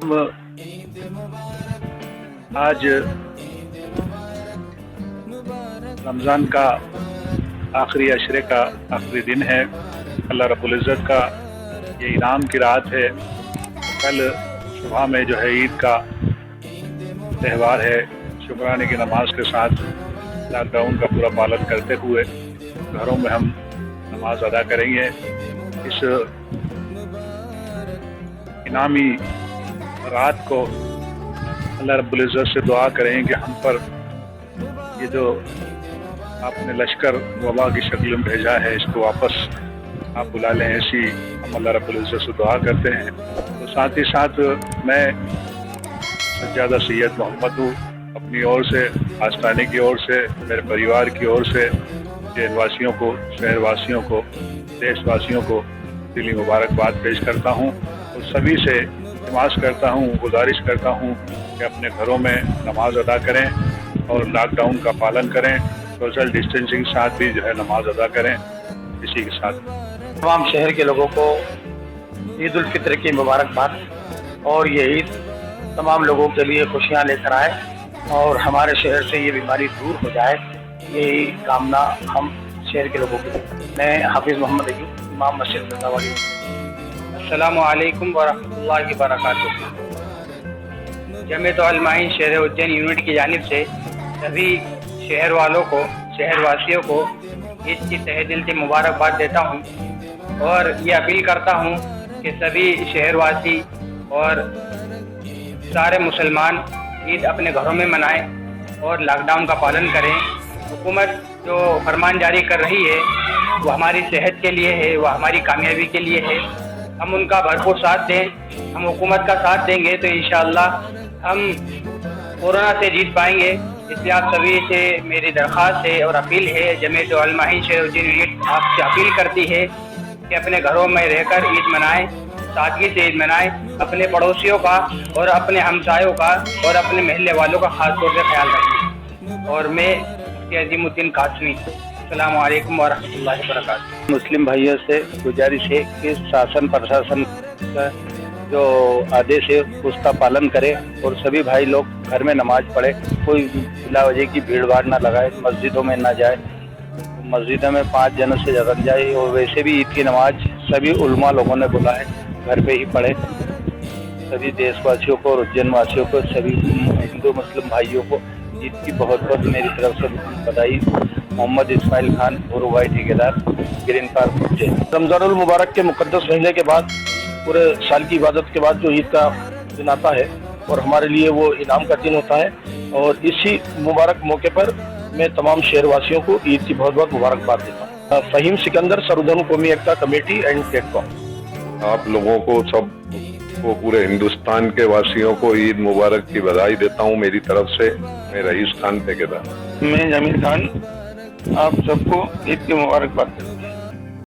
आज रमज़ान का आखिरी अशरे का आखिरी दिन है। अल्लाह रब्बुल इज़्ज़त का ये इनाम की रात है। कल सुबह में जो है ईद का त्यौहार है। शुक्राने की नमाज के साथ लॉकडाउन का पूरा पालन करते हुए घरों में हम नमाज अदा करेंगे। इस इनामी रात को अल्लाह रब्बुल इज़्ज़त से दुआ करें कि हम पर ये जो आपने लश्कर वबा की शक्ल में भेजा है इसको वापस आप बुला लें, ऐसी हम अल्लाह रब्बुल इज़्ज़त से दुआ करते हैं। तो साथ ही साथ मैं सज्जादा सैयद मोहम्मद हूँ, अपनी ओर से, आस्ताने की ओर से, मेरे परिवार की ओर से शहरवासियों को, शहरवासियों को, देशवासियों को दिली मुबारकबाद पेश करता हूँ और सभी से इल्तिमास करता हूँ, गुजारिश करता हूँ कि अपने घरों में नमाज अदा करें और लॉकडाउन का पालन करें, सोशल डिस्टेंसिंग के साथ भी जो है नमाज अदा करें। इसी के साथ तमाम शहर के लोगों को ईद उल फित्र की मुबारकबाद और ये ईद तमाम लोगों के लिए खुशियाँ लेकर आए और हमारे शहर से ये बीमारी दूर हो जाए, यही कामना हम शहर के लोगों की। मैं हाफिज़ मोहम्मद अयूब, इमाम मस्जिद रज़ावाली। अस्सलामु अलैकुम व रहमतुल्लाहि व बरकातुहू। जमीयत उलमाए शहर उज्जैन यूनिट की जानिब से सभी शहर वालों को, शहरवासियों को ईद की तहे दिल से मुबारकबाद देता हूँ और ये अपील करता हूँ कि सभी शहरवासी और सारे मुसलमान ईद अपने घरों में मनाएं और लॉकडाउन का पालन करें। हुकूमत जो फरमान जारी कर रही है वो हमारी सेहत के लिए है, वो हमारी कामयाबी के लिए है। हम उनका भरपूर साथ दें, हम हुकूमत का साथ देंगे तो इंशाअल्लाह हम कोरोना से जीत पाएंगे। इसलिए आप सभी से मेरी दरख्वास्त है और अपील है, जमीयत उलमाए शहर उज्जैन यूनिट आपसे अपील करती है कि अपने घरों में रहकर ईद मनाएं, सादगी से ईद मनाएं, अपने पड़ोसियों का और अपने हमसायों का और अपने महल्ले वालों का खास तौर से ख्याल रखें। और मैं मुफ्ती अजीमुद्दीन कासमी, अस्सलामु अलैकुम व रहमतुल्लाहि व बरकातुहू। मुस्लिम भाइयों से गुजारिश है कि शासन प्रशासन का जो आदेश है उसका पालन करें और सभी भाई लोग घर में नमाज पढ़े, कोई बिला वजह की भीड़ भाड़ ना लगाए, मस्जिदों में ना जाए, मस्जिदों में 5 जनों से ज़्यादा जाए। और वैसे भी ईद की नमाज सभी उलमा लोगों ने बोला है घर पे ही पढ़े। सभी देशवासियों को और उज्जैन वासियों को, सभी हिंदू मुस्लिम भाइयों को ईद की बहुत बहुत मेरी तरफ से बधाई। मोहम्मद इस्माइल खान और वाई ठेकेदार, ग्रीन पार्क उज्जैन। रमज़ानुल मुबारक के मुक़द्दस महीने के बाद, पूरे साल की इबादत के बाद जो ईद का दिन आता है और हमारे लिए वो इनाम का दिन होता है, और इसी मुबारक मौके पर मैं तमाम शहरवासियों को ईद की बहुत बहुत मुबारकबाद देता हूँ। फ़हीम सिकंदर, सरुधनु कौमी एकता कमेटी एंड प्लेटफॉर्म। आप लोगों को, सबको, पूरे हिंदुस्तान के वासियों को ईद मुबारक की बधाई देता हूँ मेरी तरफ से। मैं रईस खान ठेकेदार। मैं जमील खान, आप सबको ईद की मुबारकबाद देता हूँ।